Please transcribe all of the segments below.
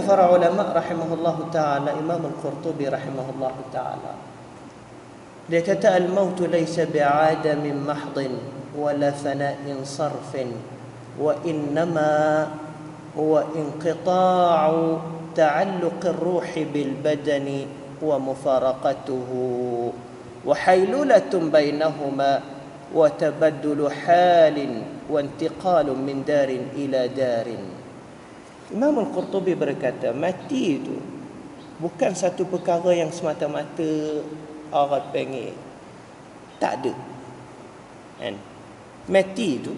para ulama rahimahullahu ta'ala, Imam Al-Qurtubi rahimahullahu ta'ala, dia kata al-mautu laysa bi'adamin mahdin wala fana'in sarfin wa innama huwa inqita'u ta'alluq ar-ruhi bil badani wa mufaraqatuhu wa haylulatun bainahuma wa tabaddulu halin wa intiqalun min darin ila darin. Imam Al-Qurtubi berkata, mati itu bukan satu perkara yang semata-mata orang pengen. Tak ada. Kan? Mati itu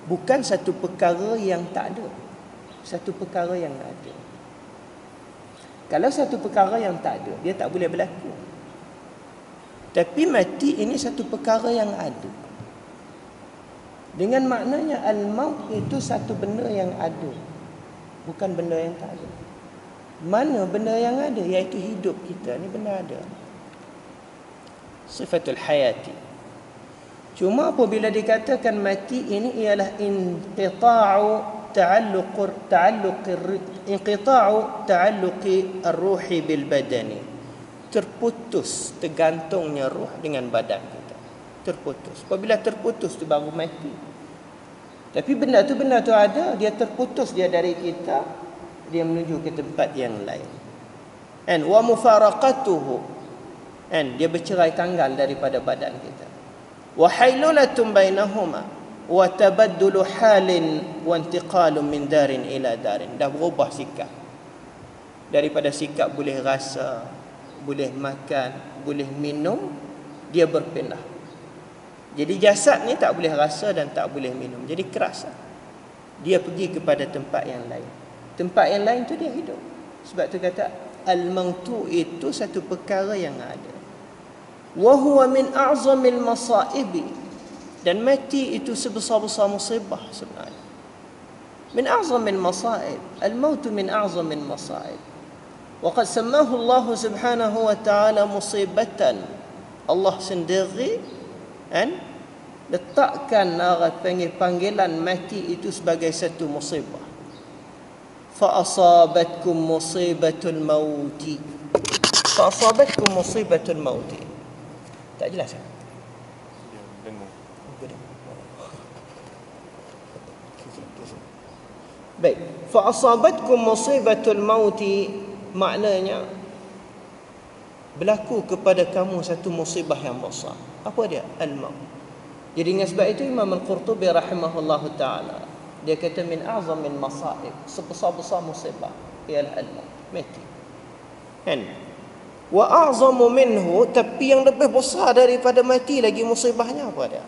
bukan satu perkara yang tak ada. Satu perkara yang ada. Kalau satu perkara yang tak ada, dia tak boleh berlaku. Tapi mati ini satu perkara yang ada. Dengan maknanya al-maut itu satu benda yang ada, bukan benda yang tak ada. Mana benda yang ada? Iaitu hidup kita ni benda ada. Sifatul hayati. Cuma apabila dikatakan mati, ini ialah inqita'u ta'alluqi ar-ruhi bil badani. Terputus tergantungnya ruh dengan badan kita. Terputus. Apabila terputus tu baru mati. Tapi benda tu ada, dia terputus dia dari kita, dia menuju ke tempat yang lain. And wa mufaraqatuhu, and dia bercerai tanggal daripada badan kita. Wa haylulatun bainahuma wa tabaddulu halin wa intiqalun min darin ila darin. Dah berubah sikap. Daripada sikap boleh rasa, boleh makan, boleh minum, dia berpindah. Jadi jasad ni tak boleh rasa dan tak boleh minum. Jadi keras. Dia pergi kepada tempat yang lain. Tempat yang lain tu dia hidup. Sebab tu kata al-mautu itu satu perkara yang ada. Wa huwa min a'zamil masaibi. Dan mati itu sebesar-besar musibah sebenarnya. Min a'zamil masaib. Al-mautu min a'zamil masaib. Wa qad sammahu Allah subhanahu wa ta'ala musibatan. Allah sendiri letakkan panggilan mati itu sebagai satu musibah. Fa asabatkum musibatul mauti. Fa asabatkum musibatul mauti. Tak jelas kan? Baik, fa asabatkum musibatul mauti maknanya berlaku kepada kamu satu musibah yang besar. Apa dia? Al-maut. Jadi dengan sebab itu Imam Al-Qurtubi rahimahullahu ta'ala, dia kata min a'zamil masaib, sebesar-besar musibah ialah al-maut, mati. Kan? Wa a'zamu minhu, tapi yang lebih besar daripada mati lagi musibahnya apa dia?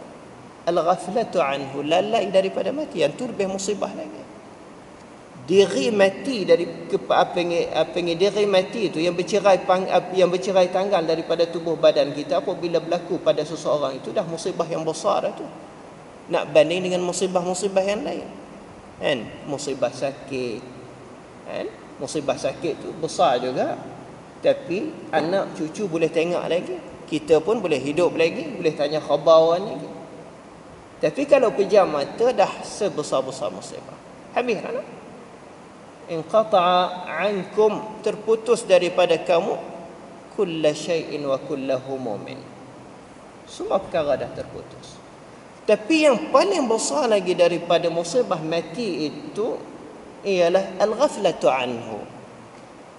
Al-ghaflatu anhu, lalai daripada mati, yang tu lebih musibah lagi. Diri mati dari diri mati itu yang bercerai tanggal daripada tubuh badan kita apabila berlaku pada seseorang, itu dah musibah yang besar dah tu. Nak banding dengan musibah-musibah yang lain. Kan? Musibah sakit. Kan? Musibah sakit tu besar juga. Tapi anak cucu boleh tengok lagi. Kita pun boleh hidup lagi, boleh tanya khabar lagi. Tapi kalau pejam mata dah sebesar-besar musibah. Habis anak. Inqata'a ankum, terputus daripada kamu kulla syai'in wa kulla humumin. Semua perkara dah terputus. Tapi yang paling besar lagi daripada musibah mati itu ialah al-ghaflatu anhu.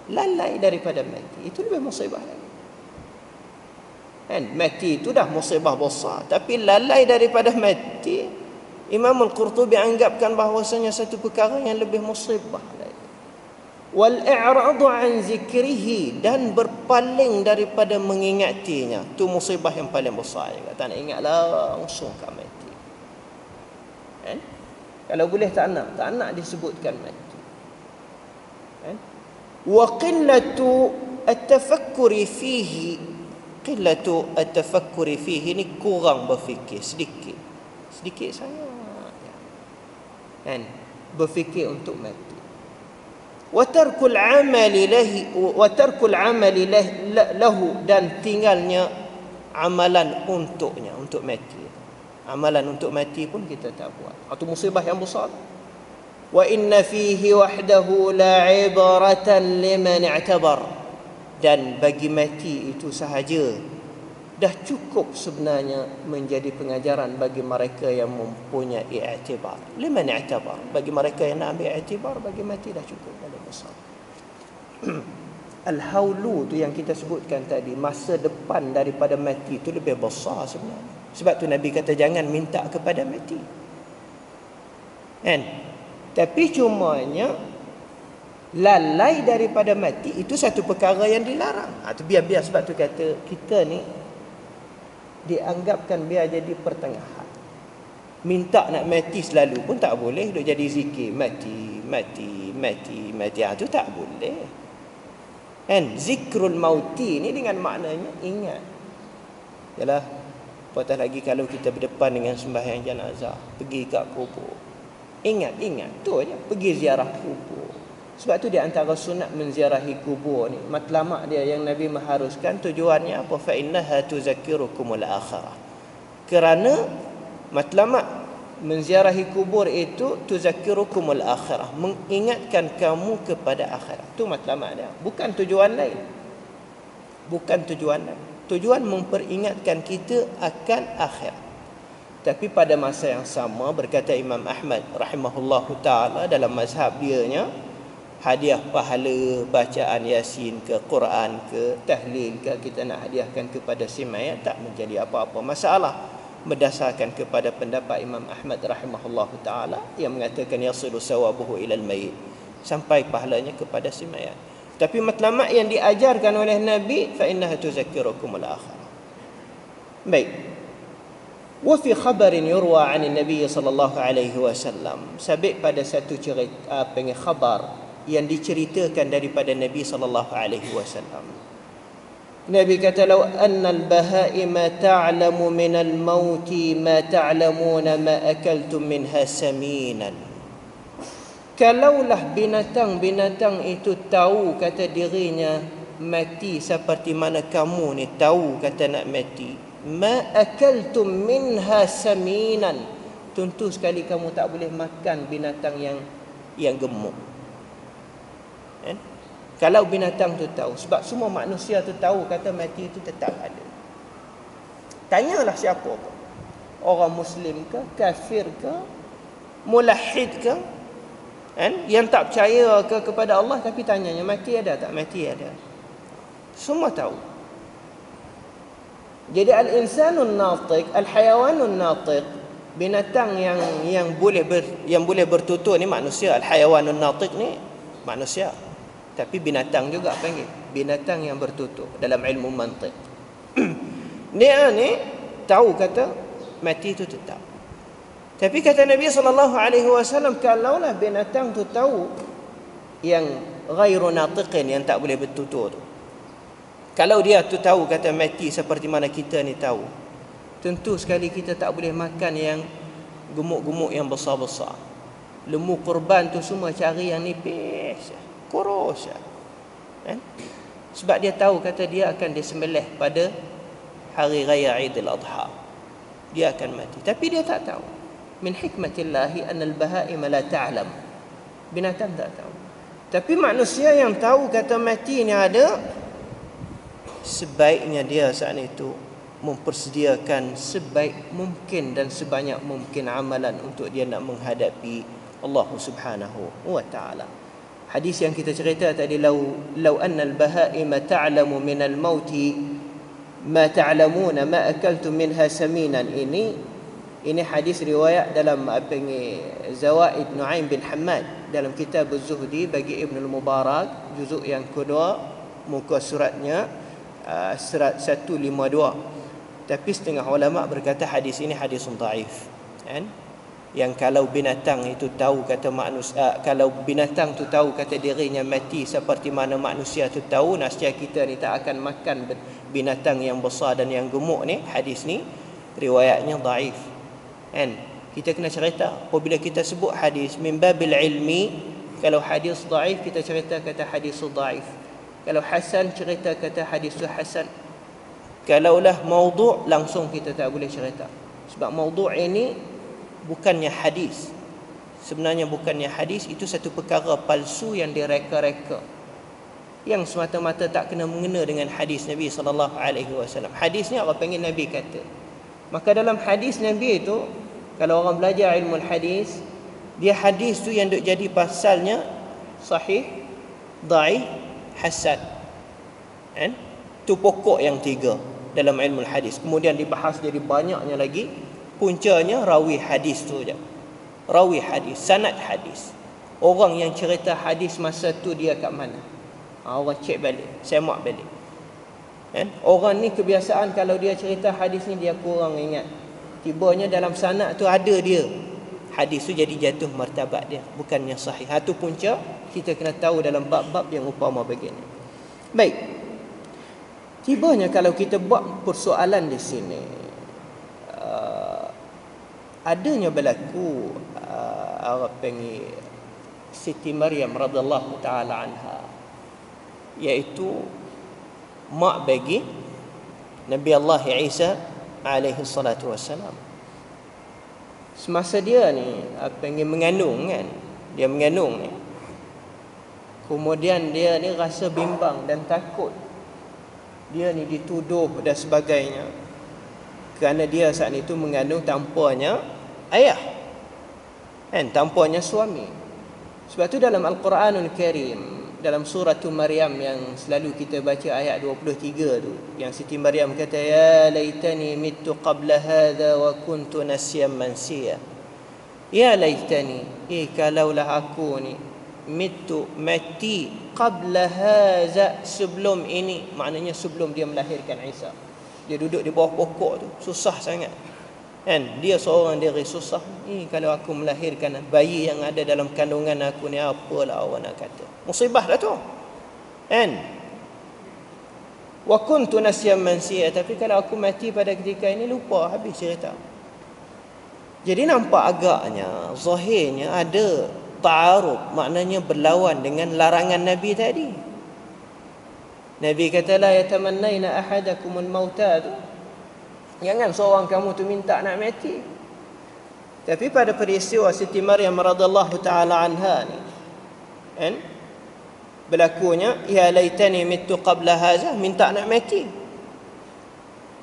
Lalai daripada mati. Itu lebih musibah lagi. Kan? Mati itu dah musibah besar, tapi lalai daripada mati, Imam Al-Qurtubi anggapkan bahawasanya satu perkara yang lebih musibah lagi. Wal-i'radu an zikrihi, dan berpaling daripada mengingatinya. Itu musibah yang paling besar juga. Tak nak ingat langsung kat mati. Kan? Kalau boleh tak nak disebutkan mati. Kan? Wa qillatu at-tafakkuri fihi. Qillatu at-tafakkuri fihi ni kurang berfikir, sedikit saya. Kan? Berfikir untuk mati. Wa tarkul amali lahu, dan tinggalnya amalan untuknya, untuk mati. Amalan untuk mati pun kita tak buat. Itu musibah yang besar. wa inna fihi wahdahu la'ibratan liman i'tabar. Dan bagi mati itu sahaja dah cukup sebenarnya menjadi pengajaran bagi mereka yang mempunyai i'tibar. Liman i'tabar, bagi mereka yang nak ambil i'tibar, bagi mati dah cukup pada besar. Al-haulu tu yang kita sebutkan tadi, masa depan daripada mati tu lebih besar sebenarnya. Sebab tu Nabi kata jangan minta kepada mati. Kan? Tapi cumanya lalai daripada mati itu satu perkara yang dilarang. Tu biar sebab tu kata kita ni dianggapkan biar jadi pertengahan. Minta nak mati selalu pun tak boleh. Duk jadi zikir mati. Tu tak boleh. Kan? Zikrul mauti ni dengan maknanya ingat. Yalah, apatah lagi kalau kita berdepan dengan sembahyang jenazah, pergi kat kubur. Ingat tu aja, pergi ziarah kubur. Sebab tu di antara sunat menziarahi kubur ni, matlamat dia yang Nabi mengharuskan, tujuannya apa? Fa innaha tuzakkirukumul akhirah. Kerana matlamat menziarahi kubur itu tuzakkirukumul akhirah, mengingatkan kamu kepada akhirat. Itu matlamat dia, bukan tujuan lain. Tujuan memperingatkan kita akan akhirat. Tapi pada masa yang sama, berkata Imam Ahmad rahimahullahu ta'ala dalam mazhab dianya, hadiah pahala bacaan Yasin ke, Quran ke, tahlil ke, kita nak hadiahkan kepada si mayat, tak menjadi apa-apa masalah. Berdasarkan kepada pendapat Imam Ahmad rahimahullahu ta'ala yang mengatakan yasilu sawabuhu ilal mayit, sampai pahalanya kepada si mayat. Tapi matlamat yang diajarkan oleh Nabi, fa innaha tuzakkirukumul akhirah. Baik. Wa fi khabarin yurwa 'an Nabi sallallahu alaihi wasallam, sabit pada satu cerita khabar yang diceritakan daripada Nabi sallallahu alaihi wasallam. Nabi kata, "Law anna al-bahaima ta'lamu min al-maut ma ta'lamuna ma akaltum minha saminan." Kalaulah binatang-binatang itu tahu kata dirinya mati seperti mana kamu ni tahu kata nak mati, ma akaltum minha saminan, tentu sekali kamu tak boleh makan binatang yang gemuk. Kan? Kalau binatang tu tahu, sebab semua manusia tu tahu kata mati itu tetap ada. Tanyalah siapa pun, orang Muslim ke, kafir ke, mulahid ke, kan? Yang tak percaya ke kepada Allah, tapi tanyanya mati ada tak? Mati ada. Semua tahu. Jadi al-insanun natiq, al-hayawanun natiq, binatang yang boleh bertutur ni manusia. Al-hayawanun natiq ni manusia, tapi binatang juga panggil binatang yang bertutur dalam ilmu mantiq. Dia ni tahu kata mati itu tetap. Tapi kata Nabi SAW, kalaulah binatang tu tahu yang ghairu natiqin, yang tak boleh bertutur tu, kalau dia tu tahu kata mati seperti mana kita ni tahu, tentu sekali kita tak boleh makan yang gemuk-gemuk yang besar-besar. Lembu kurban tu semua cari yang nipis, kurus. Kan? Sebab dia tahu kata dia akan disembelih pada hari raya Aidil Adha. Dia akan mati. Tapi dia tak tahu. Min hikmatillahi anal bahaima la ta'lam. Binatang tak tahu. Tapi manusia yang tahu kata mati ni ada, sebaiknya dia saat itu mempersediakan sebaik mungkin dan sebanyak mungkin amalan untuk dia nak menghadapi Allah Subhanahu wa ta'ala. Hadis yang kita cerita tadi, law anna al-bahaima ta'lamu min al-mauti ma ta'lamuna ma akaltum minha saminan, ini hadis riwayat dalam Zawaid Nu'aim bin Hamad dalam kitab Az-Zuhdi bagi Ibn al-Mubarak, juzuk yang kedua, muka suratnya surat 152. Tapi setengah ulama berkata hadis ini hadis dhaif. Kan? Yang kalau binatang itu tahu kata manusia, kalau binatang tu tahu kata dirinya mati seperti mana manusia tu tahu, nascaya kita ni tak akan makan binatang yang besar dan yang gemuk ni. Hadis ni riwayatnya dhaif. Kan? Kita kena cerita apabila kita sebut hadis min babil ilmi, kalau hadis dhaif kita cerita kata hadis dhaif. Kalau hasan cerita kata hadis tu hasan. Kalaulah maudhu' langsung kita tak boleh cerita. Sebab maudhu' ini bukannya hadis. sebenarnya bukannya hadis, itu satu perkara palsu yang direka-reka, yang semata-mata tak kena mengena dengan hadis Nabi SAW. Hadis ni apa panggil Nabi kata. Maka dalam hadis Nabi itu, kalau orang belajar ilmu hadis, dia hadis tu yang duk jadi pasalnya sahih, dhaif, hasan. Kan? Tu pokok yang 3 dalam ilmu hadis. Kemudian dibahas jadi banyaknya lagi. Puncanya rawi hadis tu je. Rawi hadis, sanad hadis. Orang yang cerita hadis masa tu dia kat mana? Orang cek balik, semak balik. Kan? Orang ni kebiasaan kalau dia cerita hadis ni dia kurang ingat. Tibanya dalam sanad tu ada dia. Hadis tu jadi jatuh martabat dia, bukannya sahih. Tu punca kita kena tahu dalam bab-bab yang upama begini. Baik. Tibanya kalau kita buat persoalan di sini, adanya berlaku Arab panggil Siti Maryam radhiyallahu taala anha, iaitu mak bagi Nabi Allah Isa alaihi salatu wassalam. Semasa dia ni panggil mengandung kan, dia mengandung ni, kemudian dia ni rasa bimbang dan takut dia ni dituduh dan sebagainya, kerana dia saat itu mengandung tanpanya ayah, kan, tanpanya suami. Sebab tu dalam Al-Quranul Karim, dalam surah Maryam yang selalu kita baca ayat 23 tu, yang Siti Maryam kata, ya laitani mittu qabla hadha wa kuntu nasyan mansiya. Ya laitani, kalaulah aku ni mittu, mati, qabla hadha, sebelum ini, maknanya sebelum dia melahirkan Isa. Dia duduk di bawah pokok tu, susah sangat, kan, dia seorang diri susah. Kalau aku melahirkan bayi yang ada dalam kandungan aku ni, apalah awak nak kata, musibah dah tu, kan. Wa kuntu nasyan mansiya, tapi kalau aku mati pada ketika ini, lupa habis cerita. Jadi nampak agaknya, zahirnya ada ta'arud, maknanya berlawan dengan larangan Nabi tadi. Nabi kata la yatamannaina ahadakumul mauta tu, jangan seorang kamu tu minta nak mati. Tapi pada peristiwa Siti Maryam radhiyallahu taala anha ni, kan, berlakunya ya laitani mittu qabla hadha, minta nak mati.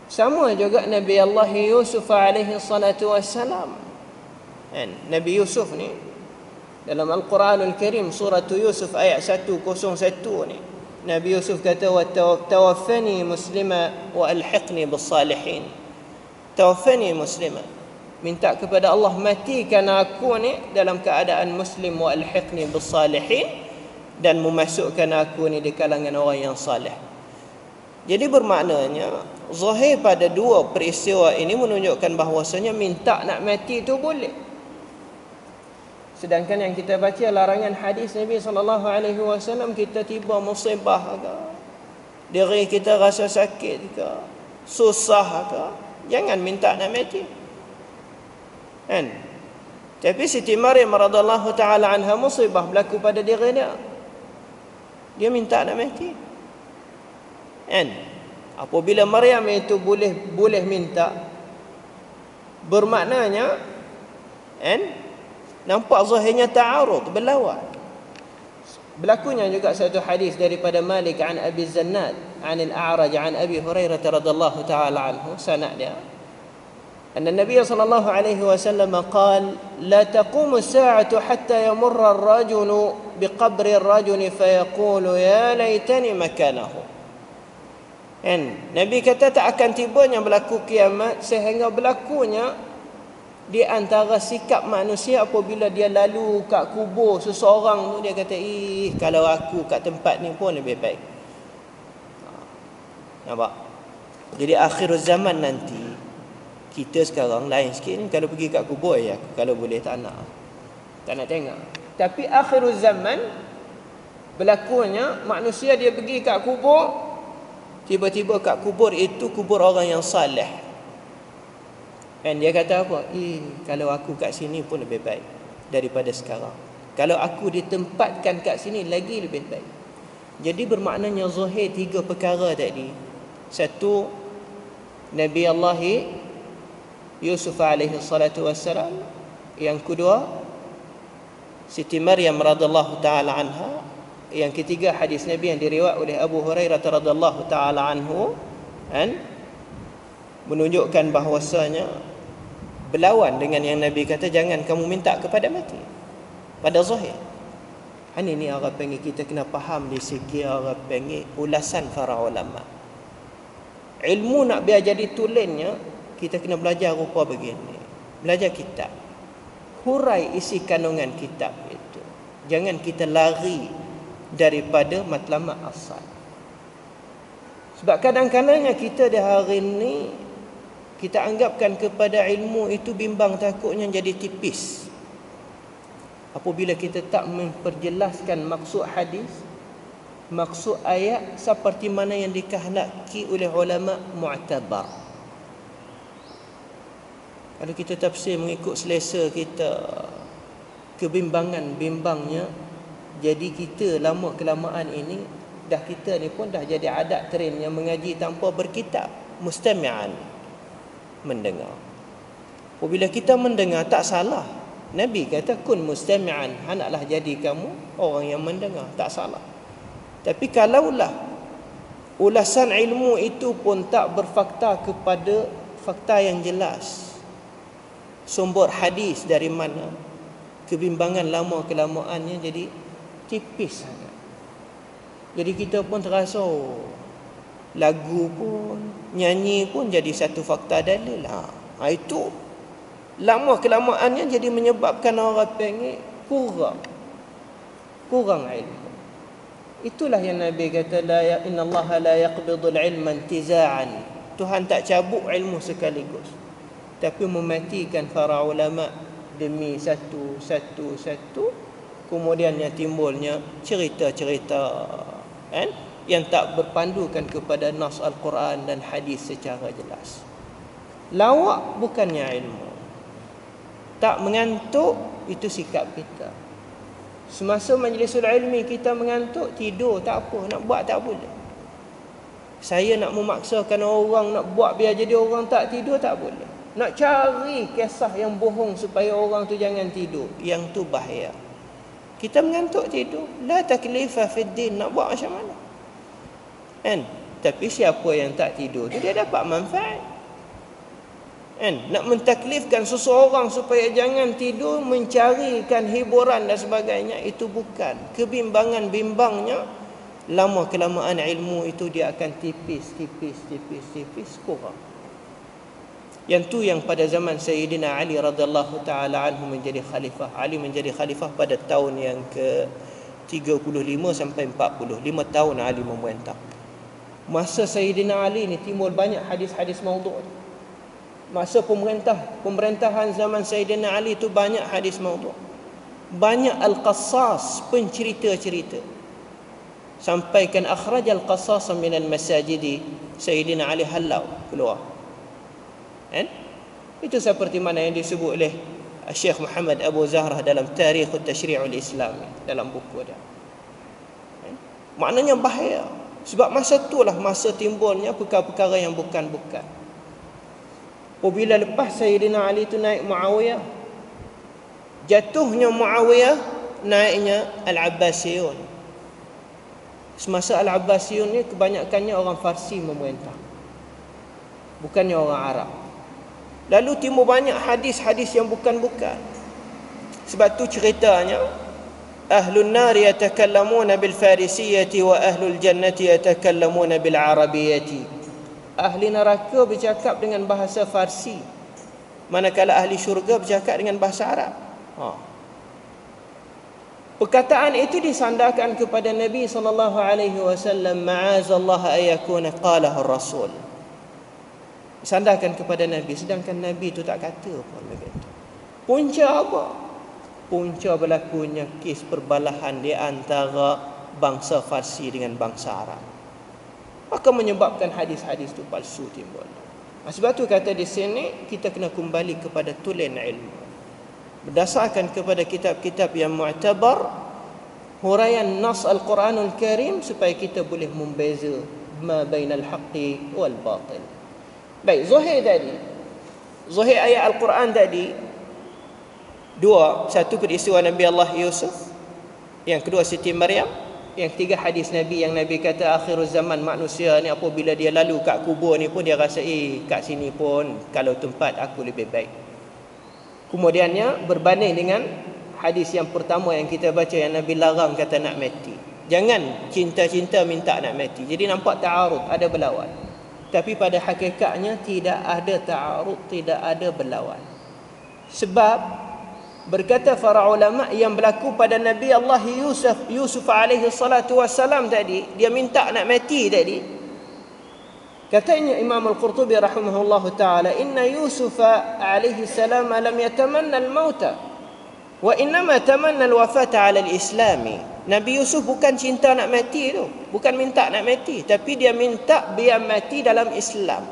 Sama juga Nabi Allah Yusuf alaihi salatu wassalam, kan, Nabi Yusuf ni dalam Al-Quranul Karim surah Yusuf ayat 101 ni, Nabi Yusuf kata wa tawaffani muslima wa alhiqni bis salihin. Tawaffani muslima, minta kepada Allah matikan aku ni dalam keadaan muslim, wa alhiqni bis salihin, dan memasukkan aku ni di kalangan orang yang saleh. Jadi bermaknanya zahir pada dua peristiwa ini menunjukkan bahawasanya minta nak mati itu boleh. Sedangkan yang kita baca larangan hadis Nabi SAW, kita tiba musibah ke, diri kita rasa sakit ke, susah ke, jangan minta nak mati, kan. Tapi Siti Maryam radhiyallahu taala anha, musibah berlaku pada diri dia minta nak mati, kan. Apabila Maryam itu boleh minta, bermaknanya, kan, nampak zahirnya ta'arud, berlawan. Berlakunya juga satu hadis daripada Malik an Abi Zannad an al-A'raj an Abi Hurairah radhiyallahu ta'ala anhu, sanad dia, anna Nabi sallallahu alaihi wasallam qala la taqumu as-sa'atu hatta yamurra ar-rajulu biqabri ar-rajuli fayaqulu ya laitani makanahu. Nabi kata tak akan tibanya berlaku kiamat sehingga berlakunya di antara sikap manusia apabila dia lalu kat kubur seseorang tu, dia kata, kalau aku kat tempat ni pun lebih baik. Nampak? Jadi akhir zaman nanti, kita sekarang lain sikit ni, kalau pergi kat kubur, aku kalau boleh tak nak tengok. Tapi akhir zaman berlakunya manusia dia pergi kat kubur, tiba-tiba kat kubur itu kubur orang yang saleh. Dan dia kata apa? Kalau aku kat sini pun lebih baik daripada sekarang. Kalau aku ditempatkan kat sini lagi lebih baik. Jadi bermaknanya zahir 3 perkara tadi. Satu, Nabi Allah Yusuf alaihi salatu wassalam. Yang kedua, Siti Maryam radhiyallahu taala anha. Yang ketiga hadis Nabi yang diriwayat oleh Abu Hurairah radhiyallahu taala anhu, kan, menunjukkan bahawasanya berlawan dengan yang Nabi kata, jangan kamu minta kepada mati pada zahir. Ini orang panggil, kita kena faham di segi orang panggil ulasan para ulama. Ilmu nak biar jadi tulennya, kita kena belajar rupa begini. Belajar kitab, hurai isi kandungan kitab itu. Jangan kita lari daripada matlamat asal. Sebab kadang-kadangnya kita di hari ini, kita anggapkan kepada ilmu itu bimbang, takutnya jadi tipis. Apabila kita tak memperjelaskan maksud hadis, maksud ayat seperti mana yang dikehendaki oleh ulama mu'tabar. Kalau kita tafsir mengikut selesa kita, kebimbangan-bimbangnya, jadi kita lama kelamaan ini, dah kita ni pun dah jadi adat trend yang mengaji tanpa berkitab, mustami'an, mendengar. Apabila kita mendengar tak salah. Nabi kata kun mustami'an, hendaklah jadi kamu orang yang mendengar, tak salah. Tapi kalaulah ulasan ilmu itu pun tak berfakta kepada fakta yang jelas, sumber hadis dari mana, kebimbangan lama kelamaannya jadi tipis sangat. Jadi kita pun terasa lagu pun, nyanyi pun jadi satu fakta dalil. Itu lama kelamaannya jadi menyebabkan orang panggil kurang ilmu. Itulah yang Nabi kata, innallaha la yaqbidul ilma intiza'an. Tuhan tak cabut ilmu sekaligus, tapi mematikan para ulama demi satu. Kemudiannya timbulnya cerita-cerita, kan, yang tak berpandukan kepada nas Al-Quran dan hadis secara jelas. Lawak bukannya ilmu. Tak mengantuk itu sikap kita. Semasa majlisul ilmi kita mengantuk, tidur tak apa, nak buat tak boleh. Saya nak memaksakan orang nak buat biar jadi orang tak tidur tak boleh. Nak cari kisah yang bohong supaya orang tu jangan tidur, yang tu bahaya. Kita mengantuk tidur, la taklifa fid din, nak buat macam mana? Kan? Tapi siapa yang tak tidur tu dia dapat manfaat. Kan? Nak mentaklifkan seseorang supaya jangan tidur, mencarikan hiburan dan sebagainya, itu bukan. Kebimbangan-bimbangnya, lama kelamaan ilmu itu dia akan tipis kurang. Yang tu yang pada zaman Sayyidina Ali radhiyallahu taala anhu menjadi khalifah. Ali menjadi khalifah pada tahun yang ke-35 sampai 40. 5 tahun Ali memerintah. Masa Sayyidina Ali ni timbul banyak hadis-hadis maudhu'. Masa pemerintahan zaman Sayyidina Ali tu banyak hadis maudhu'. Banyak al-qassas, pencerita-cerita. Sampaikan akhraj al-qassas min al-masajidi, Sayyidina Ali halau keluar. Kan? Itu seperti mana yang disebut oleh Syekh Muhammad Abu Zahrah dalam Tarikh Tashri'ul Islam, dalam buku dia. Kan? Maknanya bahaya. Sebab masa itulah masa timbulnya perkara-perkara yang bukan-bukan. Apabila lepas Sayyidina Ali itu naik Muawiyah, jatuhnya Muawiyah, naiknya Al-Abbasiyun. Semasa Al-Abbasiyun ni kebanyakannya orang Farsi memerintah, bukannya orang Arab. Lalu timbul banyak hadis-hadis yang bukan-bukan. Sebab tu ceritanya, ahlun nar yatakallamuna bil farisiyyati wa ahlul jannati yatakallamuna bil arabiyyati. Ahli neraka bercakap dengan bahasa Farsi, manakala ahli syurga bercakap dengan bahasa Arab. Perkataan itu disandarkan kepada Nabi SAW. Ma'azallah ayakuna qalahu Rasul. Disandarkan kepada Nabi, sedangkan Nabi itu tak kata pun begitu. Punca apa? Punca berlakunya kes perbalahan di antara bangsa Farsi dengan bangsa Arab, maka menyebabkan hadis-hadis itu palsu timbul. Sebab tu kata di sini kita kena kembali kepada tulen ilmu, berdasarkan kepada kitab-kitab yang mu'tabar, huraian nas Al-Quranul Karim, supaya kita boleh membeza ma bainal haqqi wal batil. Baik, zahir tadi, zahir ayat Al-Quran tadi Dua, satu peristiwa Nabi Allah Yusuf, yang kedua Siti Maryam, yang ketiga hadis Nabi yang Nabi kata akhir zaman manusia ni apabila dia lalu kat kubur ni pun dia rasa kat sini pun kalau tempat aku lebih baik. Kemudiannya berbanding dengan hadis yang pertama yang kita baca yang Nabi larang kata nak mati. Jangan cinta-cinta minta nak mati. Jadi nampak ta'arud, ada berlawan. Tapi pada hakikatnya tidak ada ta'arud, tidak ada berlawan. Sebab berkata para ulama yang berlaku pada Nabi Allah Yusuf alaihi salatu wassalam tadi, dia minta nak mati tadi. Katanya Imam Al-Qurtubi rahimahullahu taala, inna Yusuf alaihi salam lam yatamanna al-mauta wa innama tamanna al-wafata ala al-islami. Nabi Yusuf bukan cinta nak mati tu, bukan minta nak mati, tapi dia minta biar mati dalam Islam.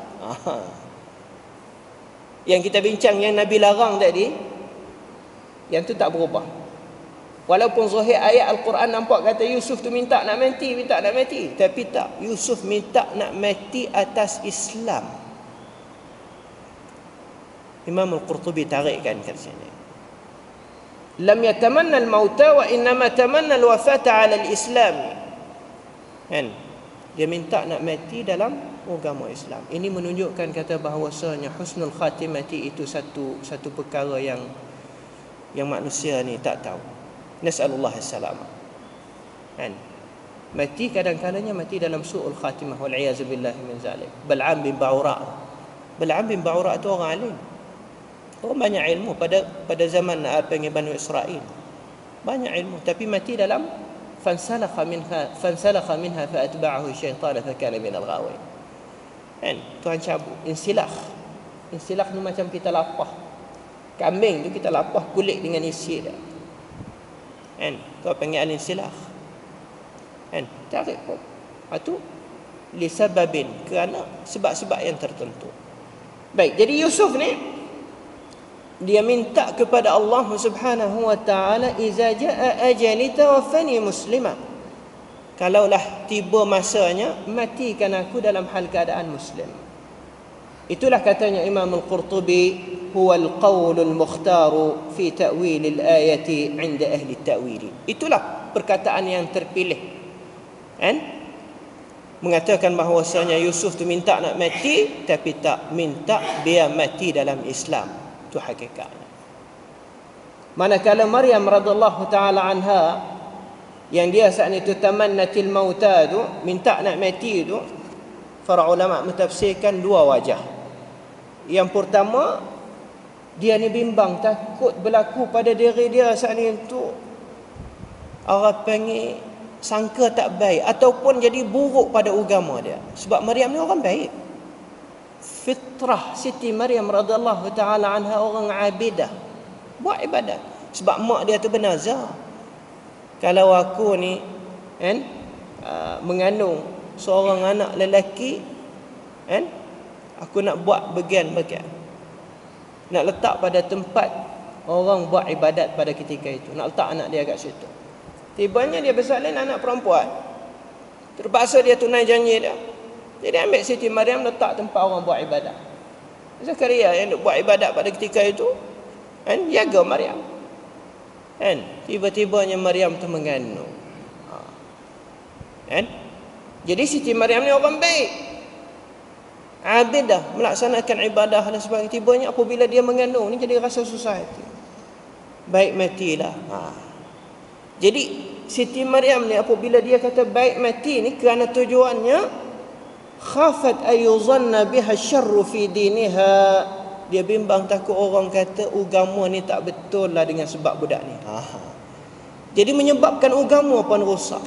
Yang kita bincang yang Nabi larang tadi, yang tu tak berubah. Walaupun zahir ayat Al-Quran nampak kata Yusuf tu minta nak mati, tapi tak. Yusuf minta nak mati atas Islam. Imam Al-Qurtubi tarikkan kat sini. Lam yatamanna al-mauta wa innama tamanna al-wafata 'ala al-islam. Kan? Dia minta nak mati dalam agama Islam. Ini menunjukkan kata bahawasanya husnul khatimati itu satu perkara yang manusia ni tak tahu. Nas'alullah as-salamah. Kan? Mati kadang-kadangnya mati dalam su'ul khatimah wal iyaz billahi min zalik. Bal'am bin Ba'ura. Bal'am bin Ba'ura tu orang alim. Orang banyak ilmu pada zaman panggil Banu Israel. Banyak ilmu tapi mati dalam fansalakha minha fa atba'ahu syaitan fa kana min al-ghawin. Kan? Tuhan cabut insilah. Insilah ni macam kita lapah. Kambing tu kita lapah kulit dengan isi dia. Kan? Tu panggil al-insilah. Kan? Tarik pun. Itu li sababin, kerana sebab-sebab yang tertentu. Baik, jadi Yusuf ni dia minta kepada Allah Subhanahu wa taala, iza jaa ajali tawaffani muslima. Kalaulah tiba masanya, matikan aku dalam hal keadaan muslim. Itulah katanya Imam Al-Qurtubi, huwa al-qawl al-mukhtar fi ta'wil al-ayati 'inda ahli at-ta'wil. Itulah perkataan yang terpilih. Kan? Mengatakan bahawasanya Yusuf tu minta nak mati, tapi tak minta biar mati dalam Islam. Itu hakikatnya. Manakala Maryam radhiyallahu taala anha, yang dia saat itu tamannatil mauta tu, minta nak mati tu, para ulama mentafsirkan dua wajah. Yang pertama, dia ni bimbang, takut berlaku pada diri dia saat itu orang panggil sangka tak baik ataupun jadi buruk pada agama dia. Sebab Maryam ni orang baik. Fitrah Siti Maryam radhiyallahu taala anha orang abidah, buat ibadat. Sebab mak dia tu bernazar, kalau aku ni kan mengandung seorang anak lelaki, kan, aku nak buat bagian-bagian, nak letak pada tempat orang buat ibadat pada ketika itu, nak letak anak dia kat situ. Tibanya dia bersalin anak perempuan, terpaksa dia tunai janji dia. Jadi ambil Siti Maryam letak tempat orang buat ibadat. Zakaria yang buat ibadat pada ketika itu, kan, jaga Maryam. Kan, tiba-tibanya Maryam tu mengandung. Kan? Jadi Siti Maryam ni orang baik, abidah, melaksanakan ibadah dan sebagainya. Tibanya apabila dia mengandung ni jadi rasa susah hati. Baik matilah. Jadi Siti Maryam ni apabila dia kata baik mati ni kerana tujuannya khafat ayuzanna biha syarru fi diniha. Dia bimbang takut orang kata agama ni tak betul lah dengan sebab budak ni. Jadi menyebabkan agama pun rosak.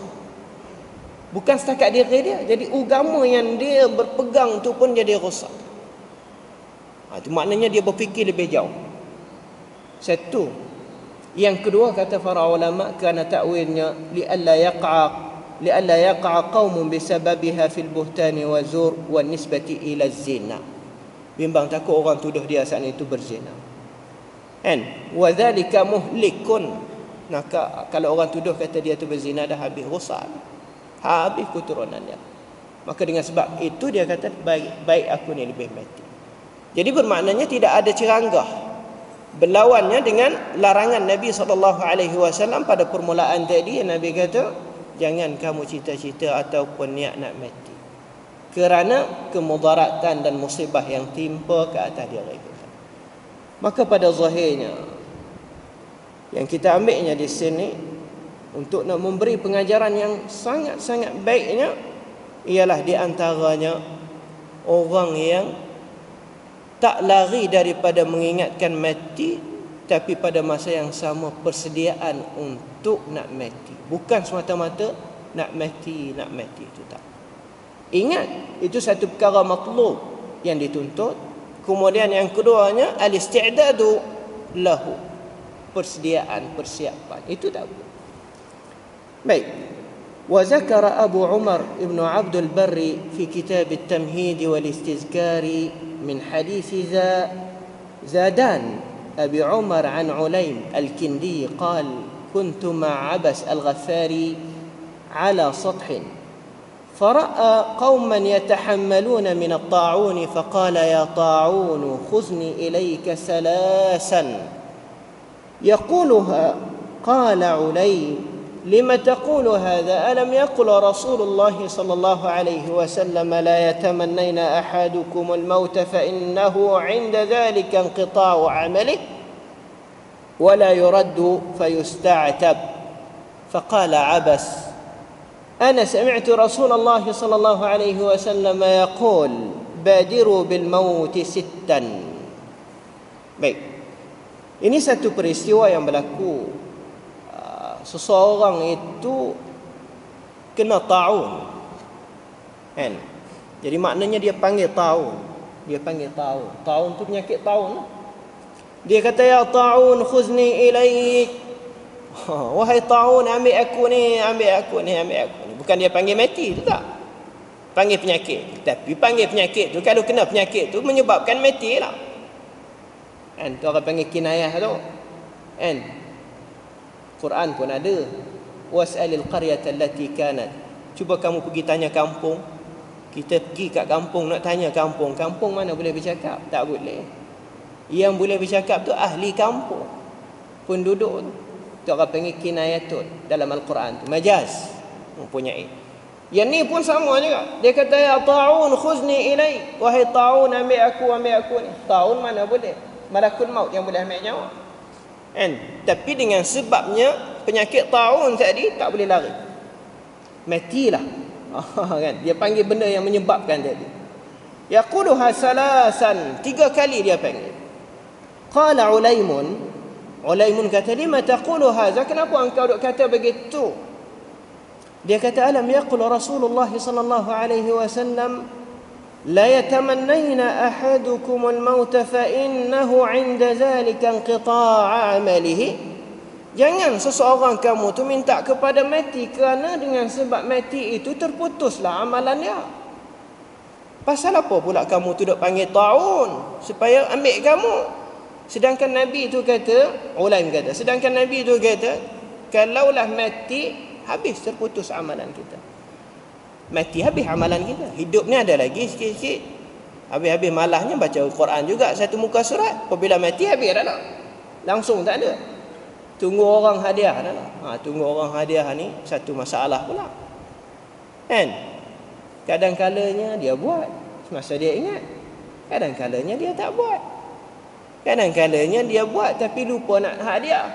Bukan setakat diri dia, jadi agama yang dia berpegang tu pun jadi rosak. Itu maknanya dia berfikir lebih jauh. Satu. Yang kedua kata para ulama, kerana takwilnya li'alla yaqa qaumun bisababiha fil buhtani wa zur wa nisbati ila zina. Bimbang takut orang tuduh dia saat itu berzina. Kan? Wa dzalika muhlikun. Maka kalau orang tuduh kata dia tu berzina, dah habis rosak. Habis keturunannya. Maka dengan sebab itu dia kata baik aku ni lebih mati. Jadi bermaknanya tidak ada ceranggah. Berlawannya dengan larangan Nabi SAW pada permulaan tadi. Nabi kata, jangan kamu cita-cita ataupun niat nak mati, kerana kemudaratan dan musibah yang timpa ke atas diri kita. Maka pada zahirnya, yang kita ambilnya di sini untuk nak memberi pengajaran yang sangat-sangat baiknya, ialah di antaranya orang yang tak lari daripada mengingatkan mati, tapi pada masa yang sama persediaan untuk nak mati. Bukan semata-mata nak mati itu tak. Ingat, itu satu perkara matlub yang dituntut. Kemudian yang keduanya al-isti'dadu lahu, persediaan, persiapan. Itu tak boleh. Baik. وذكر أبو عمر ابن عبد البر في كتاب التمهيد والاستذكار من حديث زادان أبي عمر عن عليم الكندي قال كنت مع عبس الغفاري على سطح فرأى قوما يتحملون من الطاعون فقال يا طاعون خذني إليك ثلاثا يقولها قال عليم لما تقول هذا ألم يقل رسول الله صلى الله عليه وسلم لا يتمنين أحدكم الموت فإنه عند ذلك انقطاع عمله ولا يرد فيستعتب فقال عبس أنا سمعت رسول الله صلى الله عليه وسلم يقول بادروا بالموت ستا. Baik, ini satu peristiwa yang berlaku. Seseorang itu kena taun, kan? Jadi maknanya dia panggil taun. Taun tu penyakit taun. Dia kata, ya taun khuzni ilaik. Wahai taun, ambil aku ni. Bukan dia panggil mati tu, tak. Panggil penyakit. Tapi panggil penyakit tu, kalau kena penyakit tu menyebabkan mati lah. Kan? Tu orang panggil kinayah tu. Kan? Quran pun ada, was'alil qaryata allati kanat. Cuba kamu pergi tanya kampung. Kita pergi kat kampung nak tanya kampung. Kampung mana boleh bercakap? Tak boleh. Yang boleh bercakap tu ahli kampung, penduduk tu. Tu orang panggil kinayatun dalam Al-Quran tu, majaz mempunyai. Yang ni pun sama juga. Dia kata, ya ta'un khuzni ilai. Wahai ta'un, ambil aku ni. Ta'un mana boleh? Malakul maut yang boleh ambil nyawa. Kan? Tapi dengan sebabnya penyakit taun tadi tak boleh lari, matilah. Kan? Dia panggil benda yang menyebabkan tadi. Yaquluha salasan, 3 kali dia panggil. Qala Ulaimun kata, lima taqulu hadza, kenapa engkau duk kata begitu? Dia kata, alam yaqul Rasulullah sallallahu alaihi wasallam لا يتمنين أحدكم الموت فإنه عند ذلك انقطاع عمله. Jangan seseorang kamu tu minta kepada mati, kerana dengan sebab mati itu terputuslah amalannya. Pasal apa pula kamu tu duk panggil taun supaya ambil kamu? Sedangkan Nabi tu kata, Ulaim kata, sedangkan Nabi tu kata, kalaulah mati, habis terputus amalan kita. Mati habis amalan kita. Hidup ni ada lagi sikit-sikit. Habis-habis malahnya baca Al-Quran juga satu muka surat. Apabila mati habis dah lah. Langsung tak ada. Tunggu orang hadiah dah lah. Tunggu orang hadiah ni satu masalah pula. Kan? Kadang-kalanya dia buat semasa dia ingat. Kadang-kalanya dia tak buat. Kadang-kalanya dia buat tapi lupa nak hadiah.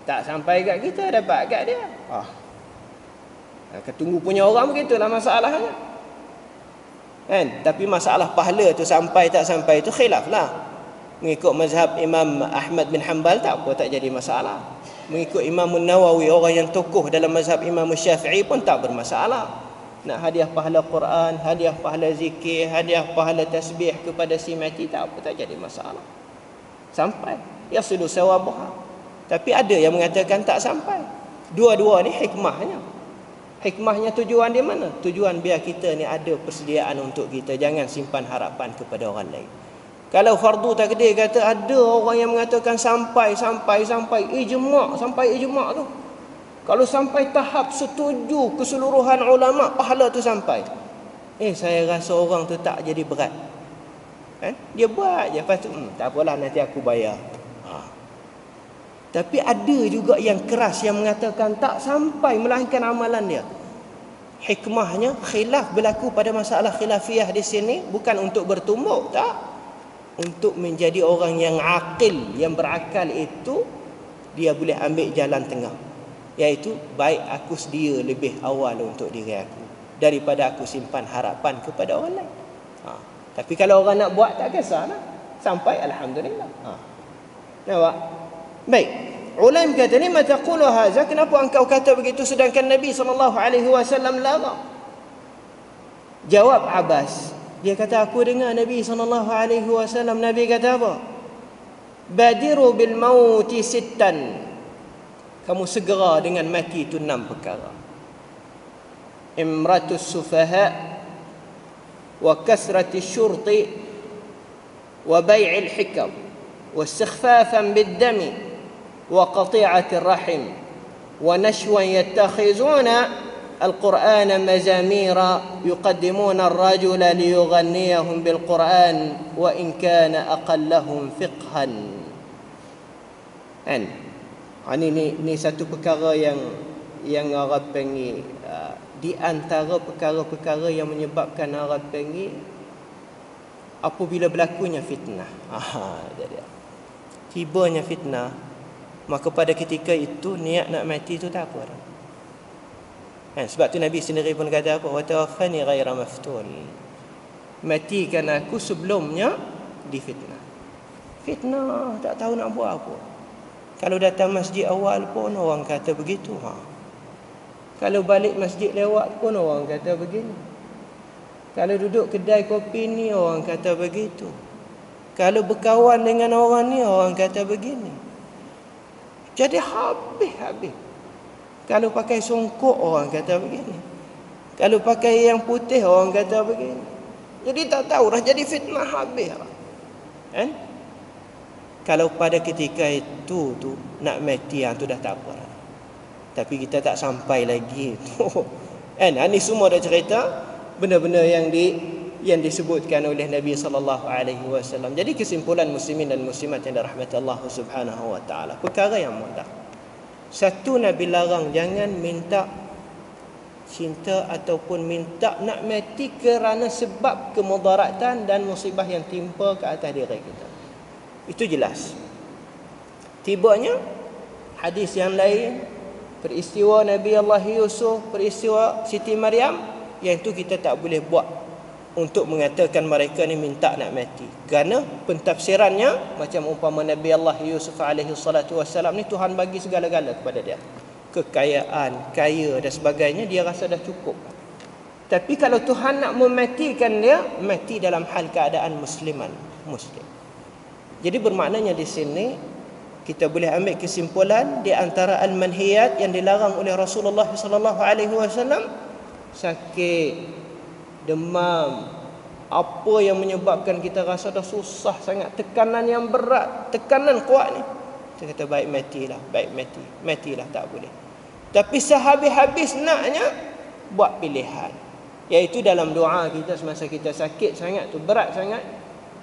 Tak sampai kat kita, dapat kat dia. Tunggu punya orang begitulah masalahnya. Kan? Tapi masalah pahala tu sampai tak sampai tu khilaf lah. Mengikut mazhab Imam Ahmad bin Hanbal tak apa, tak jadi masalah. Mengikut Imam Nawawi, orang yang tokoh dalam mazhab Imam Syafi'i pun tak bermasalah. Nak hadiah pahala Quran, hadiah pahala zikir, hadiah pahala tasbih kepada si mati, tak apa, tak jadi masalah. Sampai yasilu sawabuha. Tapi ada yang mengatakan tak sampai. Dua-dua ni hikmahnya. Hikmahnya, tujuan di mana? Tujuan biar kita ni ada persediaan untuk kita. Jangan simpan harapan kepada orang lain. Kalau fardu takdir kata ada orang yang mengatakan sampai ijma', sampai ijma' tu. Kalau sampai tahap setuju keseluruhan ulama, pahala tu sampai. Saya rasa orang tu tak jadi berat. Dia buat je, lepas tu tak apalah, nanti aku bayar. Tapi ada juga yang keras yang mengatakan tak sampai melainkan amalan dia. Hikmahnya khilaf berlaku pada masalah khilafiyah di sini bukan untuk bertumbuk, tak. Untuk menjadi orang yang akil, yang berakal itu dia boleh ambil jalan tengah, iaitu baik aku sedia lebih awal untuk diri aku daripada aku simpan harapan kepada orang lain. Tapi kalau orang nak buat tak kisahlah, sampai alhamdulillah. Nampak? Baik. Ulaim kata, lima taqulu hadza, kenapa engkau kata begitu sedangkan Nabi SAW larang? Jawab Abbas, dia kata, aku dengar Nabi SAW, Nabi kata apa? Badiru bil mauti sittan, kamu segera dengan mati itu 6 perkara. Imratus sufaha, wa kasratis syurti, wa bai'il hikam, wa istighfafan bid dami, وقطيعة الرحم ونشوا يتخذون القرآن مزامير يقدمون الرجل ليغنيهم بالقرآن وإن كان أقلهم فقها. Kan? Ini satu perkara yang orang panggil di antara perkara-perkara yang menyebabkan orang panggil apabila berlakunya fitnah. Tibanya fitnah, maka pada ketika itu niat nak mati itu tak apa dah. Sebab tu Nabi sendiri pun kata apa? Wa tawaffani ghaira maftun. Matikan aku sebelumnya difitnah. Fitnah tak tahu nak buat apa. Kalau datang masjid awal pun orang kata begitu. Kalau balik masjid lewat pun orang kata begini. Kalau duduk kedai kopi ni orang kata begitu. Kalau berkawan dengan orang ni orang kata begini. Jadi habis. Kalau pakai songkok orang kata begini. Kalau pakai yang putih orang kata begini. Jadi tak tahu dah, jadi fitnah habis. Kan? Kalau pada ketika itu tu nak mati tu dah tak apa. Tapi kita tak sampai lagi tu. Kan? Ini semua dah cerita benda-benda yang disebutkan oleh Nabi SAW. Jadi kesimpulan muslimin dan muslimat yang dirahmati Allah Subhanahu wa taala, perkara yang mudah. Satu, Nabi larang jangan minta cinta ataupun minta nak mati kerana sebab kemudaratan dan musibah yang timpa ke atas diri kita. Itu jelas. Tibanya hadis yang lain, peristiwa Nabi Allah Yusuf, peristiwa Siti Maryam, yang itu kita tak boleh buat untuk mengatakan mereka ni minta nak mati. Kerana pentafsirannya macam umpama Nabi Allah Yusuf alaihi salatu wassalam ni Tuhan bagi segala-gala kepada dia. Kekayaan, kaya dan sebagainya, dia rasa dah cukup. Tapi kalau Tuhan nak mematikan dia, mati dalam hal keadaan muslim. Jadi bermaknanya di sini kita boleh ambil kesimpulan di antara al-manhiyat yang dilarang oleh Rasulullah sallallahu alaihi wasallam, sakit, demam, apa yang menyebabkan kita rasa dah susah sangat, tekanan yang berat, tekanan kuat ni, kita kata baik matilah, tak boleh. Tapi sehabis-habis naknya buat pilihan, iaitu dalam doa kita semasa kita sakit sangat tu, berat sangat,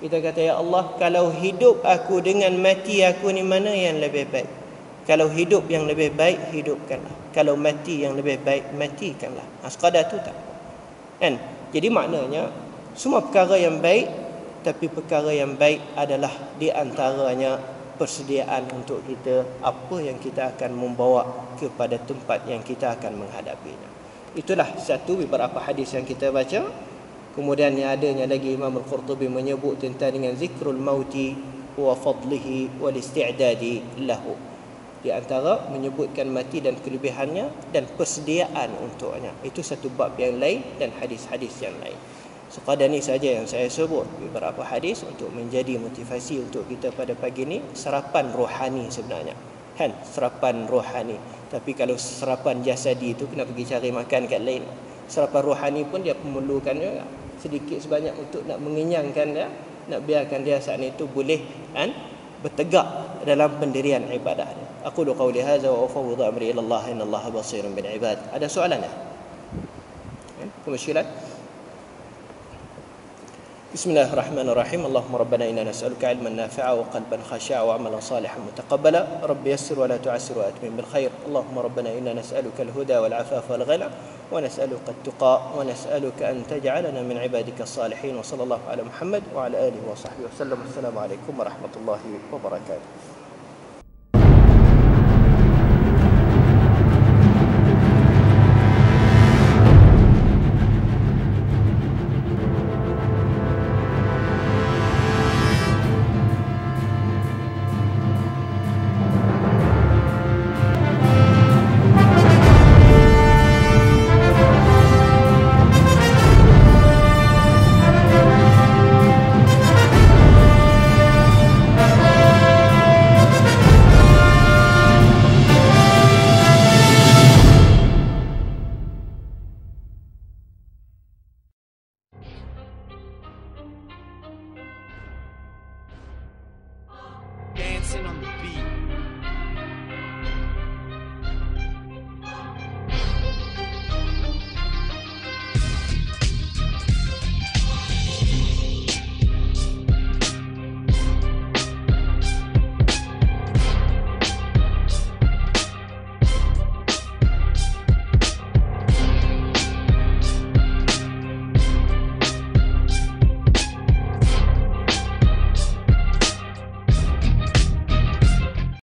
kita kata, ya Allah, kalau hidup aku dengan mati aku ni mana yang lebih baik? Kalau hidup yang lebih baik, hidupkanlah. Kalau mati yang lebih baik, matikanlah. Sekadar tu tak. Kan? Jadi maknanya semua perkara yang baik, tapi perkara yang baik adalah di antaranya persediaan untuk kita apa yang kita akan membawa kepada tempat yang kita akan menghadapinya. Itulah satu beberapa hadis yang kita baca. Kemudian yang adanya lagi Imam Al-Qurtubi menyebut tentang dengan zikrul mauti wa fadlihi wal isti'dadi lahu. Di antara menyebutkan mati dan kelebihannya dan persediaan untuknya. Itu satu bab yang lain dan hadis-hadis yang lain. Sekadar ni saja yang saya sebut beberapa hadis untuk menjadi motivasi untuk kita pada pagi ni. Sarapan rohani sebenarnya. Kan? Sarapan rohani. Tapi kalau sarapan jasadi itu kena pergi cari makan kat lain. Sarapan rohani pun dia memerlukan juga sedikit sebanyak untuk nak mengenyangkan dia, nak biarkan dia saat itu boleh bertegak dalam pendirian ibadah dia. Aqulu qawli hadza wa ufawwidu amri ila Allah, innallaha basirun bil ibad. Ada soalan tak? Kemusykilan? بسم الله الرحمن الرحيم. اللهم ربنا إنا نسألك علما نافعا وقلبا خاشعا وعملا صالحا متقبلا. رب يسر ولا تعسر وأتمم بالخير. اللهم ربنا إنا نسألك الهدى والعفاف والغنى ونسألك التقى ونسألك أن تجعلنا من عبادك الصالحين. وصلى الله على محمد وعلى آله وصحبه وسلم. السلام عليكم ورحمة الله وبركاته.